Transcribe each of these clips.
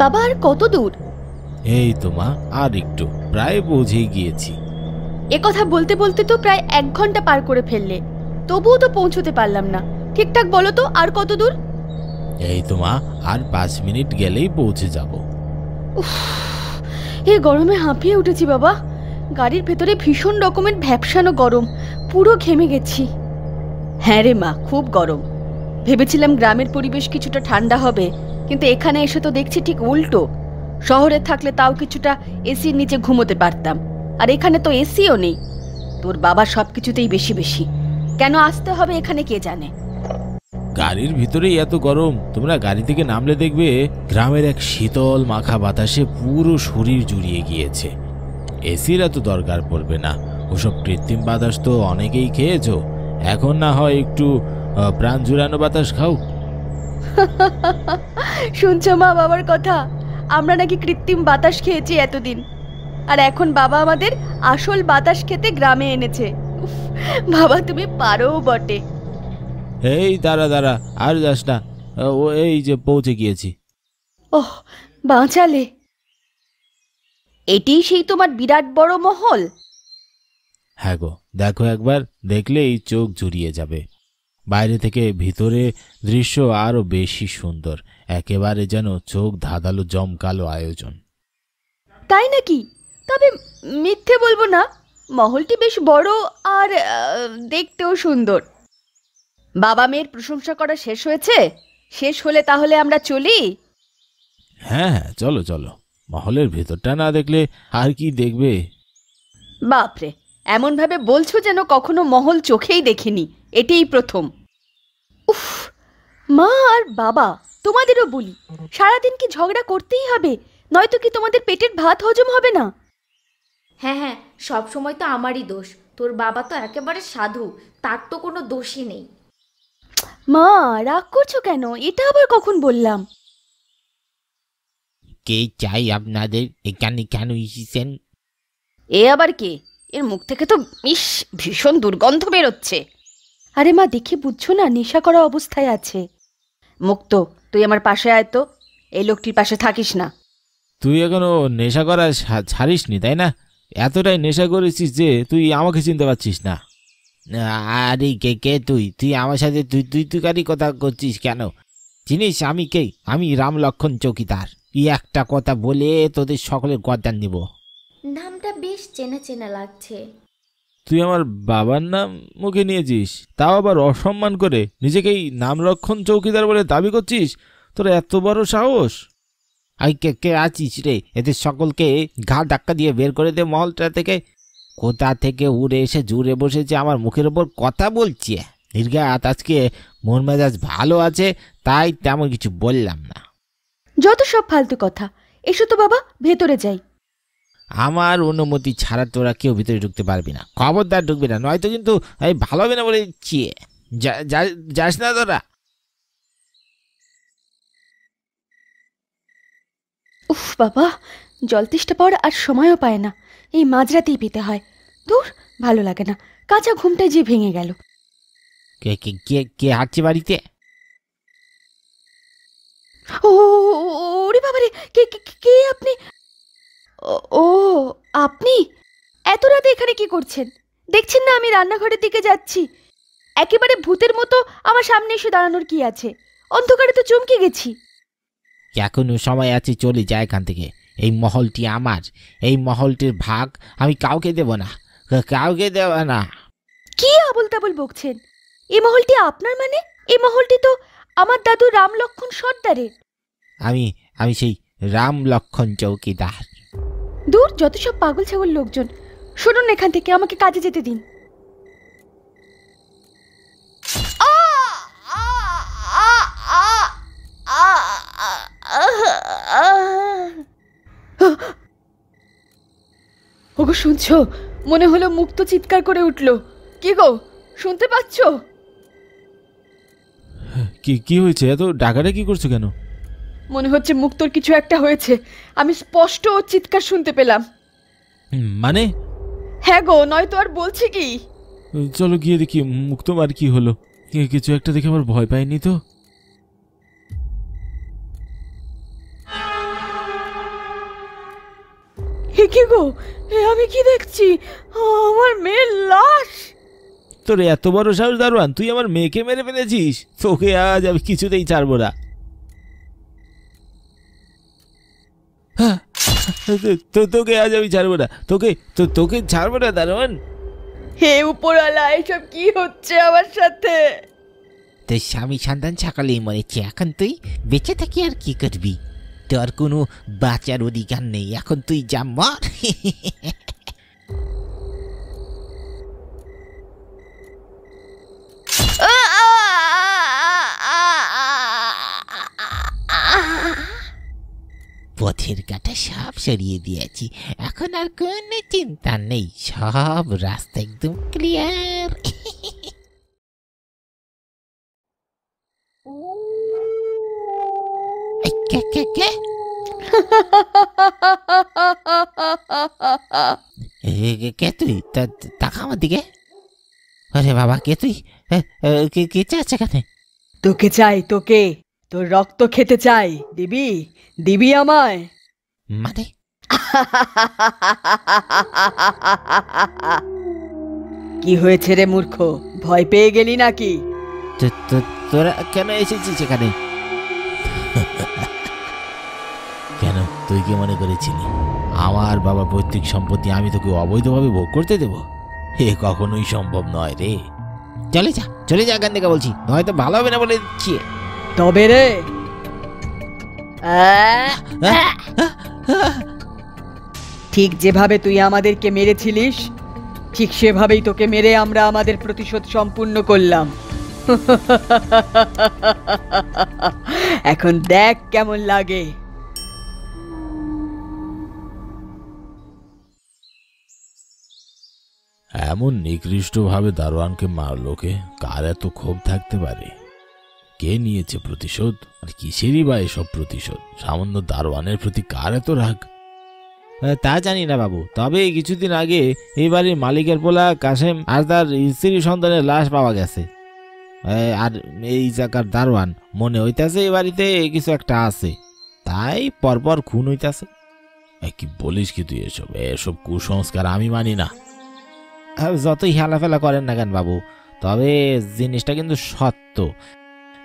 বাবা আর কত দূর? এই তো মা, আর একটু, প্রায় পৌঁছেই গিয়েছি। এ কথা বলতে বলতে তো প্রায় 1 ঘন্টা পার করে ফেললে, তবুও তো পৌঁছতে পারলাম না। ঠিকঠাক বলো তো আর কত দূর? এই তো মা, আর 5 মিনিট গেলেই পৌঁছে যাব। এই গরমে হাঁপিয়ে উঠেছি বাবা। গাড়ির ভেতরে ভীষণ রকমের ভ্যাপসানো গরম, পুরো ঘেমে গেছি। হ্যাঁ রে মা, খুব গরম। ভেবেছিলাম গ্রামের পরিবেশ কিছুটা ঠান্ডা হবে, কিন্তু এখানে এসে তো দেখছি ঠিক উল্টো। শহরে থাকলে তাও কিছুটা এসির নিচে ঘুমোতে পারতাম, আর এখানে তো এসিও নেই। তোর বাবা সবকিছুতেই বেশি বেশি। কেন আসতে হবে এখানে কে জানে। গাড়ির ভিতরেই এত গরম, তোমরা গাড়ি থেকে নামলে দেখবে গ্রামের এক শীতল মাখা বাতাসে পুরো শরীর জুড়িয়ে গিয়েছে। এসির এত দরকার পড়বে না, ওসব কৃত্রিম বাতাস তো অনেকেই খেয়েছো। এখন না হয় একটু প্রাণ জুড়ানো বাতাস খাও। শুনছো মা বাবার কথা? আমরা নাকি কৃত্রিম বাতাস খেয়েছি এতদিন, আর এখন বাবা আমাদের আসল বাতাস খেতে গ্রামে এনেছে। উফ, বাবা তুমি পারো বটে। এই দাঁড়া দাঁড়া, আর যাস না, ও এই যে পৌঁছে গিয়েছি। ওহ, বাঁচালে। এটাই সেই তোমার বিরাট বড় মহল? হ্যাঁ গো, দেখো একবার, দেখলেই চোখ জুড়িয়ে যাবে। বাইরে থেকে ভিতরে দৃশ্য আরো বেশি সুন্দর, একেবারে যেন চোখ ধাঁধালো জমকালো আয়োজন। তাই নাকি? তবে মিথ্যে বলবো না, মহলটি বেশ বড় আর দেখতেও সুন্দর। বাবা মেয়ের প্রশংসা করা শেষ হয়েছে? শেষ হলে তাহলে আমরা চলি। হ্যাঁ হ্যাঁ, চলো চলো। মহলের ভেতরটা না দেখলে আর কি দেখবে? বাপরে, এমন ভাবে বলছো যেন কখনো মহল চোখেই দেখিনি, এটাই প্রথম। উফ, মা আর বাবা তোমাদেরও বলি, সারাদিন কি ঝগড়া করতেই হবে? নয়তো কি তোমাদের পেটের ভাত হজম হবে না? হ্যাঁ হ্যাঁ, সব সময় তো আমারই দোষ। তোর বাবা তো একেবারে সাধু, তার তো কোনো দোষই নেই। মা রাগ করছো কেন? এটা আবার কখন বললাম? কে চাই আপনাদের? এখানে কেন এসেছেন? এ আবার কে? এর মুখ থেকে তো ভীষণ দুর্গন্ধ বেরোচ্ছে। আরে মা, দেখে বুঝছো না নেশা করা অবস্থায় আছে। মুক্ত, তুই আমার পাশে আয় তো। এই লোকটির পাশে থাকিস না। তুই এখনো নেশা করা ছাড়িসনি, তাই না? এতটাই নেশা করেছিস যে তুই আমাকে চিনতে পারছিস না। আরে কে কে তুই? তুই আমার সাথে তুই তুই তুকারি কথা করছিস কেন? চিনিস আমি কে? আমি রাম লক্ষণ চৌকিদার। একটা কথা বলে তোদের সকলের গর্দান নিব। নামটা বেশ চেনা চেনা লাগছে। তুই আমার বাবার নাম মুখে নিয়েছিস, তাও আবার অসম্মান করে নিজেকেই নামরক্ষণ চৌকিদার বলে দাবি করছিস? তোর এত বড় সাহস! আই কে কে আছিস রে? এদের সকলকে ঘাড় ধাক্কা দিয়ে বের করে দে মহলটা থেকে। কোথা থেকে উড়ে এসে জুড়ে বসেছে আমার মুখের ওপর কথা বলছে। নির্ঘাত আজকে মন মেজাজ ভালো আছে, তাই তেমন কিছু বললাম না। যত সব ফালতু কথা। এসো তো বাবা, ভেতরে যাই। আমার অনুমতি ছাড়া তোরা কেউ ভিতরে ঢুকতে পারবি না, খবরদার ঢুকবি না, নয়তো কিন্তু আমি ভালো হবে না বলে দিচ্ছি। যাস না তোরা। উফ বাবা, জল তেষ্টা পাওয়ার আর সময়ও পায় না, এই মাঝরাতেই পেতে হয়। দূর, ভালো লাগে না। কাঁচা ঘুমটাই যে ভেঙে গেল। কে কে কে কে হাঁটছে বাড়িতে? ও, ওরে বাবারে, কে কে কে আপনি? ও, আপনি এত রাতে এখানে কি করছেন? দেখছেন না আমি রান্নাঘরের দিকে যাচ্ছি। একেবারে ভূতের মতো আমার সামনে এসে দাঁড়ানোর কি আছে? অন্ধকারে তো চমকে গেছি। এখনো সময় আছে, চলে যায় এখান থেকে। এই মহলটি আমার, এই মহলটির ভাগ আমি কাউকে দেব না, কাউকে দেব না। কি আবল তাবল বকছেন? এই মহলটি আপনার মানে? এই মহলটি তো আমার দাদু রাম লক্ষণ সর্দারের। আমি আমি সেই রাম লক্ষণ চৌকিদার। দূর, যত সব পাগল ছাগল লোকজন। শুনুন, এখান থেকে আমাকে কাজে যেতে দিন। ওগো শুনছো? মনে হলো মুক্ত চিৎকার করে উঠলো। কি গো, শুনতে পাচ্ছ? কি কি হয়েছে? এত ডাকাডাকি করছো কেন? মনে হচ্ছে মুক্তর কিছু একটা হয়েছে। আমি স্পষ্ট ওর চিৎকার শুনতে পেলাম। মানে? হ্যাঁ গো, নয়তো আর বলছি কি। চলো গিয়ে দেখি মুক্তমার কি হলো। কিছু একটা দেখে আমার ভয় পাইনি তো। কি গো, আমি কি দেখছি? আমার মেয়ের লাশ! তোর এত বড় সাহস দারোয়ান, তুই আমার মেয়েকে মেরে ফেলেছিস? তোকে আজ আমি কিছুতেই ছাড়বো না। তোকে আজ আমি ছাড়বো না, তোকে ছাড়বো না দারোয়ান। হে উপরওয়ালা, এসব কি হচ্ছে আমার সাথে? তোর স্বামী সন্তান সকালেই মরেছে, এখন তুই বেঁচে থাকি আর কি করবি? তোর কোনো বাঁচার অধিকার নেই, এখন তুই যা মর। পথের কাটা সব সরিয়ে দিয়েছি, এখন আর কোনো চিন্তা নেই, সব রাস্তা একদম ক্লিয়ার। কে তুই? তাকা আমার দিকে। আরে বাবা, কে তুই? কে চাচ্ছে এখানে? তোকে চাই, তোকে। তোর রক্ত খেতে চাই। দিবি? দিবি আমায়? মানে কি হয়েছে রে মূর্খ, ভয় পেয়ে গেলি নাকি? তোরা কেন এসেছিস এখানে? কেন, তুই কি মনে করেছিলি আমার বাবা পৈতৃক সম্পত্তি আমি তোকে অবৈধভাবে ভোগ করতে দেব? এ কখনোই সম্ভব নয় রে। চলে যা এখান থেকে বলছি, নয়তো ভালো হবে না বলে দিচ্ছি। তবে রে, ঠিক যেভাবে তুই আমাদেরকে মেরেছিলিস, ঠিক সেভাবেই তোকে মেরে আমরা আমাদের প্রতিশোধ সম্পূর্ণ করলাম। এখন দেখ কেমন লাগে। এমন নিকৃষ্টভাবে দারোয়ানকে মারলো কে? কার এত ক্ষোভ থাকতে পারে? কে নিয়েছে প্রতিশোধ? আর কিসেরই বা এসব প্রতিশোধ? সামান্য দারোয়ানের প্রতি কার এত রাগ? তা জানি না বাবু, তবে কিছুদিন আগে এই বাড়ির মালিকের পোলা কাশেম আর তার স্ত্রী সন্তানের লাশ পাওয়া গেছে। আর এই জায়গার দারোয়ান মনে হইতাছে এই বাড়িতে কিছু একটা আছে, তাই পরপর খুন হইতাছে। কি বলিস কি তুই? এসব কুসংস্কার আমি মানি না। যতই হেলাফেলা করেন না কেন বাবু, তবে জিনিসটা কিন্তু সত্য।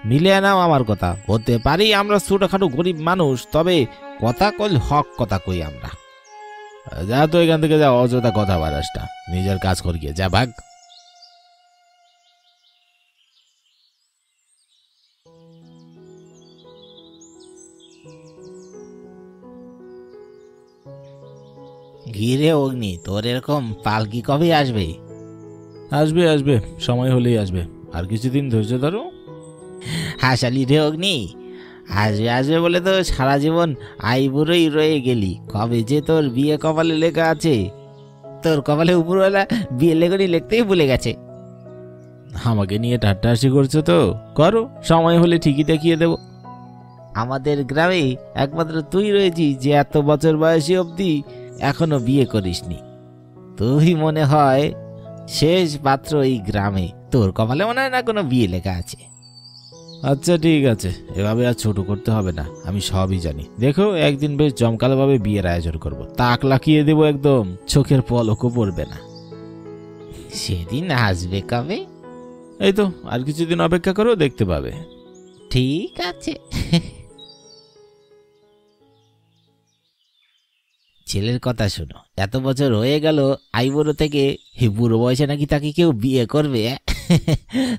মিলিয়ে নাও আমার কথা। হতে পারি আমরা ছোটখাটো গরিব মানুষ, তবে কথা কইল হক কথা কই আমরা। যা তো এখান থেকে, যা, অযথা কথা বাড়াস না। নিজের কাজ কর গিয়ে, যা, ভাগ। ঘিরে অগ্নি, তোর এরকম পালকি কবে আসবে? আসবে, সময় হলেই আসবে। আর কিছুদিন ধৈর্য ধরো। হাসালি রে অগ্নি, আসবে বলে তো সারা জীবন আইবুড়োই রয়ে গেলি। কবে যে তোর বিয়ে কপালে লেখা আছে? তোর কপালে উপরওয়ালা বিয়ে লেখনি লিখতেই ভুলে গেছে। আমাকে নিয়ে ঠাট্টাহাসি করছো তো? করো, সময় হলে ঠিকই দেখিয়ে দেব। আমাদের গ্রামে একমাত্র তুই রয়েছিস যে এত বছর বয়সী অবধি এখনো বিয়ে করিসনি। তুই মনে হয় শেষ পাত্র এই গ্রামে। তোর কপালে মনে হয় না কোনো বিয়ে লেখা আছে। আচ্ছা ঠিক আছে, এভাবে আর ছোট করতে হবে না, আমি সবই জানি। দেখো, একদিন বেশ জমকালোভাবে বিয়ের আয়োজন করব, তাক লাকিয়ে দেবো, একদম চোখের পলকও পড়বে না। সেদিন আসবে কবে? এই তো আর কিছুদিন অপেক্ষা করো, দেখতে পাবে। ঠিক আছে। ছেলের কথা শোনো, এত বছর হয়ে গেল আইবুড়ো থেকে, বুড়ো বয়সে নাকি তাকে কেউ বিয়ে করবে?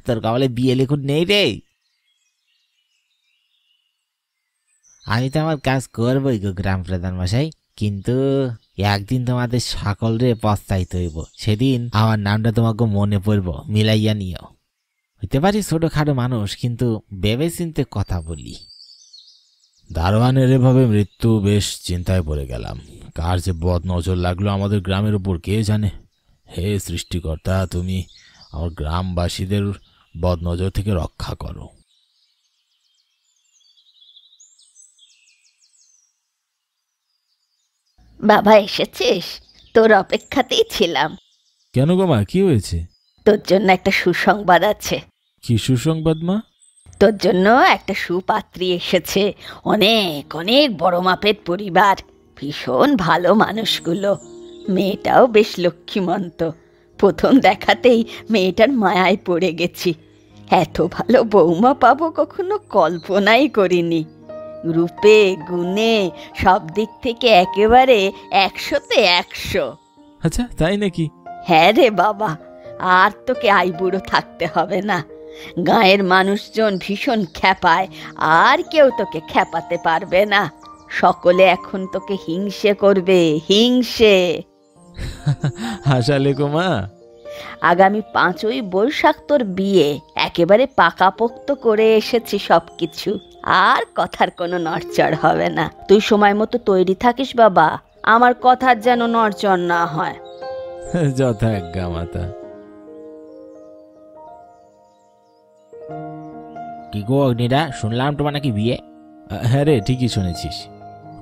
তোর কপালে বিয়ে লেখুন নেই রে। আমি তো আমার কাজ করবোই গো গ্রাম প্রধান মশাই, কিন্তু একদিন তোমাদের সকলরে পস্তাইতে হইব। সেদিন আমার নামটা তোমাকে মনে পড়ব, মিলাইয়া নিও। হইতে পারি ছোটখাটো মানুষ, কিন্তু ভেবে চিন্তে কথা বলি। দারোয়ানের এভাবে মৃত্যু, বেশ চিন্তায় পড়ে গেলাম। কার যে বদ নজর লাগলো আমাদের গ্রামের উপর কে জানে। হে সৃষ্টিকর্তা, তুমি আমার গ্রামবাসীদের বদ নজর থেকে রক্ষা করো। বাবা এসেছিস? তোর অপেক্ষাতেই ছিলাম। কেন গো মা, কি হয়েছে? তোর জন্য একটা সুসংবাদ আছে। কি সুসংবাদ মা? তোর জন্য একটা সুপাত্রী এসেছে। অনেক অনেক বড় মাপের পরিবার, ভীষণ ভালো মানুষগুলো। মেয়েটাও বেশ লক্ষ্মীমন্ত। প্রথম দেখাতেই মেয়েটার মায়ায় পড়ে গেছি। এত ভালো বৌমা পাবো কখনো কল্পনাই করিনি। রূপে গুণে সব দিক থেকে একেবারে 100-তে 100। আচ্ছা, তাই নাকি? হ্যাঁ রে বাবা, আর তোকে আইবুড়ো থাকতে হবে না। গাঁয়ের মানুষজন ভীষণ খ্যাপায়, আর কেউ তোকে খ্যাপাতে পারবে না। সকলে এখন তোকে হিংসে করবে, হিংসে। হাসালে গো মা। আগামী 5ই বৈশাখ তোর বিয়ে, একেবারে পাকাপোক্ত করে এসেছি সবকিছু। আর কথার কোনো নড়চড় হবে না। তুই সময় মতো তৈরি থাকিস বাবা, আমার কথার যেন নড়চড় না হয়। যথাজ্ঞা মাতা। কি গো অগ্নিদা, শুনলাম তোমার নাকি বিয়ে? হ্যাঁ রে, ঠিকই শুনেছিস।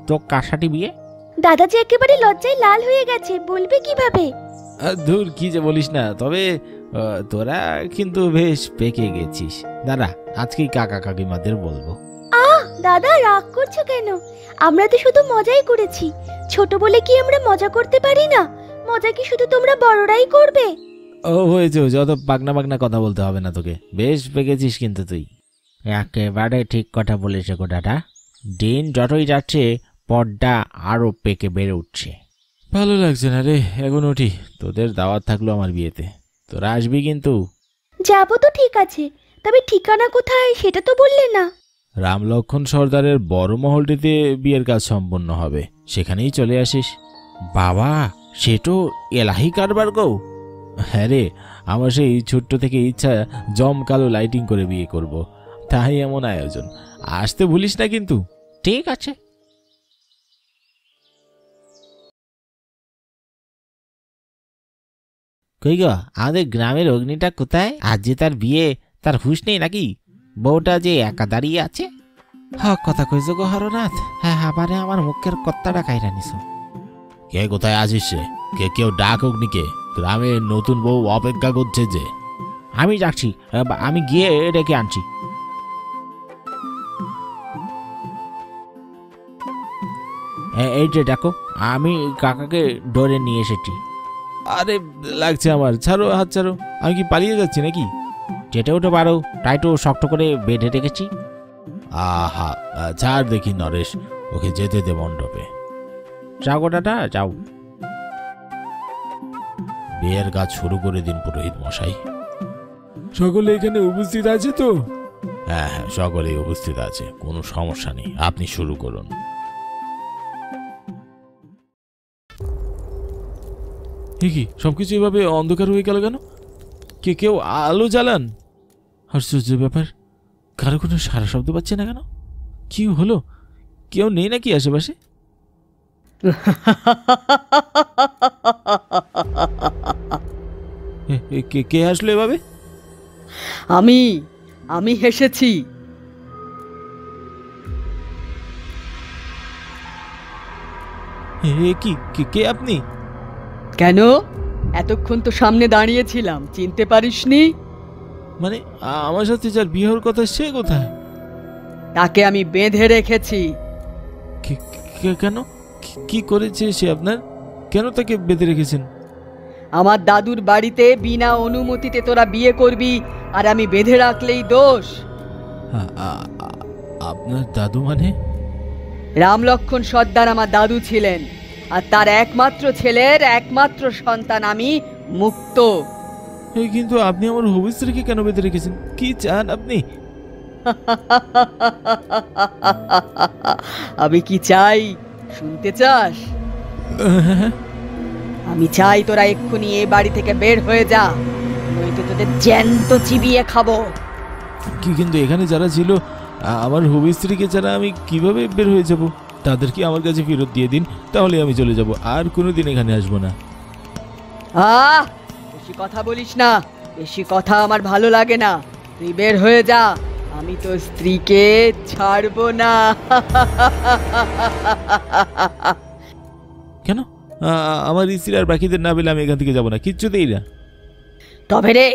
তো কার সাথে বিয়ে? দাদাজি একেবারে লজ্জায় লাল হয়ে গেছে, বলবে কিভাবে? ধুর, কি যে বলিস না। তবে তোরা কিন্তু বেশ পেকে গেছিস। দাদা, আজকেই কাকা কাকিমাদের বলবো। দাদা রাগ করছো কেন? আমরা তো শুধু মজাই করেছি। ছোট বলে কি আমরা মজা করতে পারি না? মজা কি শুধু তোমরা বড়রাই করবে? ও হয়েছে, যত পাকনা পাকনা কথা বলতে হবে না তোকে। বেশ পেকেছিস কিন্তু তুই। একেবারে ঠিক কথা বলেছে গো দাদা। দিন যতই যাচ্ছে পর্দা আরো পেকে বেড়ে উঠছে। ভালো লাগছে না রে। এখন উঠি, তোদের দাওয়াত থাকলো আমার বিয়েতে। তোরা আসবি কিন্তু। যাবো তো ঠিক আছে, তবে ঠিকানা কোথায় সেটা তো বললে না। রামলক্ষণ সর্দারের বড় মহলটিতে বিয়ের কাজ সম্পন্ন হবে, সেখানেই চলে আসিস। বাবা, সে তো এলাহি কারবার গো। হ্যাঁ রে, আমার সেই ছোট্ট থেকে ইচ্ছা জমকালো লাইটিং করে বিয়ে করব। তাই এমন আয়োজন। আসতে ভুলিস না কিন্তু। ঠিক আছে। কই গো, আমাদের গ্রামের অগ্নিটা কোথায়? আজ যে তার বিয়ে, তার হুঁশ নেই নাকি? বউটা যে একা দাঁড়িয়ে আছে। হক কথা কইছো গো হরনাথ। হ্যাঁ, আবারে আমার মুখের কত্তাটা কাইরা নিছো। কে কোথায় আসিস রে? কেউ ডাক অগ্নিকে। গ্রামে নতুন বউ অপেক্ষা করছে যে। আমি যাচ্ছি, আমি গিয়ে ডেকে আনছি। এই যে দেখো, আমি কাকাকে ডরে নিয়ে এসেছি। আরে লাগছে আমার, ছাড়ো, হাত ছাড়ো। আমি কি পালিয়ে যাচ্ছি নাকি? যেতেও তো পারো, তাই তো শক্ত করে বেঁধে রেখেছি। আহা, ছাড় দেখি নরেশ, ওকে যেতে দে মণ্ডপে। যাও গো দাদা, যাও। বিয়ের কাজ শুরু করে দিন পুরোহিত মশাই। সকলে এখানে উপস্থিত আছে তো? হ্যাঁ হ্যাঁ, সকলেই উপস্থিত আছে, কোনো সমস্যা নেই। আপনি শুরু করুন। কি সবকিছু এভাবে অন্ধকার হয়ে গেল কেন? কেউ আলো জ্বালান। আশ্চর্য ব্যাপার, কারো কোনো সারা শব্দ পাচ্ছে না কেন? কি হলো? কেউ নেই নাকি আশেপাশে? কে আসলো এভাবে? আমি হেসেছি। কে আপনি? কেন, এতক্ষণ তো সামনে দাঁড়িয়েছিলাম, চিনতে পারিসনি? মানে আমার সাথে যার বিয়ে হওয়ার কথা, সে কোথায়? তাকে আমি বেঁধে রেখেছি। কেন? কি করেছে সে আপনার? কেন তাকে বেঁধে রেখেছেন? আমার দাদুর বাড়িতে বিনা অনুমতিতে তোরা বিয়ে করবি, আর আমি বেঁধে রাখলেই দোষ? আপনার দাদু মানে? রামলক্ষণ সর্দার আমার দাদু ছিলেন, আর তার একমাত্র ছেলের একমাত্র সন্তান আমি, মুক্ত। কিন্তু আপনি আমার হবু স্ত্রীকে কেন বেঁধে রেখেছেন? কি চান আপনি? আমি কি চাই শুনতে চাস? আমি চাই তোরা এক্ষুনি এ বাড়ি থেকে বের হয়ে যা, নয়তো তোদের জ্যান্ত চিবিয়ে খাবো। কিন্তু এখানে যারা ছিল, আমার হবু স্ত্রীকে ছাড়া আমি কিভাবে বের হয়ে যাব? তাদেরকে আমার কাছে ফেরত দিয়ে দিন, তাহলে আমি চলে যাব। আর কোনোদিন এখানে আসবো না। বেশি কথা বলিস না, বেশি কথা আমার ভালো লাগে না। তুই বের হয়ে যা, আমি তোর স্ত্রীকে ছাড়বো না। কেন? আমার স্ত্রী আর বাকিদের না পেলে আমি এখান থেকে যাবো না, কিচ্ছুতেই না। তবে রে,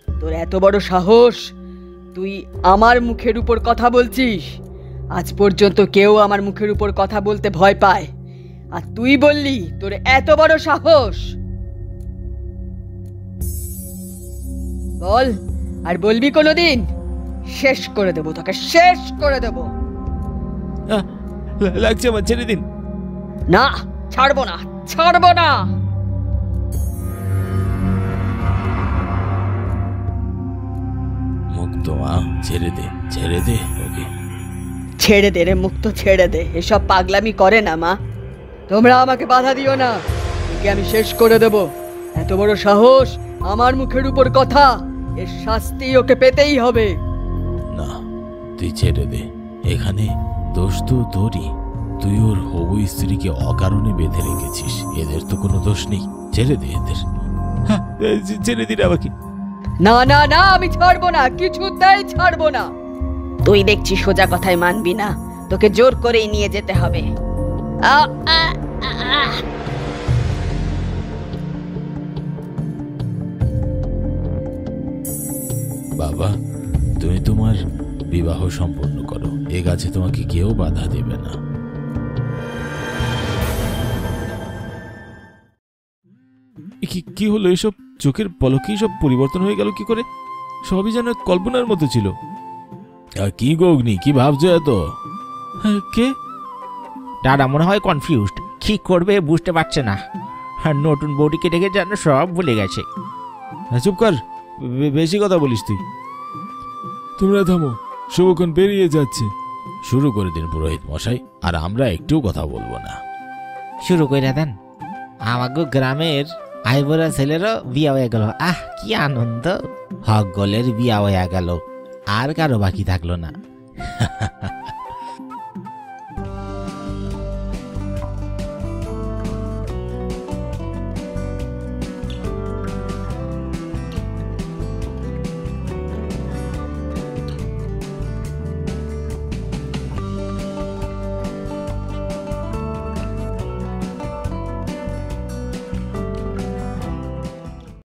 তোর এত বড় সাহস, তুই আমার মুখের উপর কথা বলছিস? আজ পর্যন্ত কেউ আমার মুখের উপর কথা বলতে ভয় পায়, আর তুই বললি তোর এত বড় সাহস? বল, আর বলবি কোনোদিন? শেষ করে দেবো তোকে, শেষ করে দেবো। লাগছে আমার, ছেড়ে দিন। না, ছাড়বো না, ছাড়বো না। মুক্ত মা, ছেড়ে দে, ছেড়ে দে ওকে। ছেড়ে দে রে মুক্ত, ছেড়ে দে। এসব পাগলামি করে না মা। তোমরা আমাকে বাধা দিও না, একে আমি শেষ করে দেব। এত বড় সাহস, আমার মুখের উপর কথা। এর শাস্তি ওকে পেতেই হবে। না, তুই ছেড়ে দে। এখানে দোষ তো তোরই। তুই ওর হবু স্ত্রীকে অকারণে বেঁধে রেখেছিস। এদের তো কোনো দোষ নেই। ছেড়ে দে এদের। ছেড়ে দিন আমাকে। না না না, আমি ছাড়বো না, কিছুতেই ছাড়বো না। তুই দেখছি সোজা কথায় মানবি না, তোকে জোর করেই নিয়ে যেতে হবে। বাবা, তুমি তোমার বিবাহ সম্পন্ন করো। এ কাজে তোমাকে কেউ বাধা দেবে না। কি হলো এসব? চোখের পলকেই সব পরিবর্তন হয়ে গেল কি করে? সবই যেন কল্পনার মতো ছিল। কি গগ্নি, কি ভাবছো এত? কে? দাদা মনে হয় কনফিউজড, কি করবে বুঝতে পারছে না। আর নতুন বউটিকে দেখে যেন সব ভুলে গেছে। চুপ কর, বেশি কথা বলিস তুই। তোমরা থামো, শুভক্ষণ পেরিয়ে যাচ্ছে। শুরু করে দিন পুরোহিত মশাই, আর আমরা একটু কথা বলবো না। শুরু করে দেন। আমাকে গ্রামের আইবরা ছেলেরও বিয়া হয়ে গেল। আহ, কি আনন্দ! হকগলের বিয়া হয়ে গেল, আর কারো বাকি থাকলো না।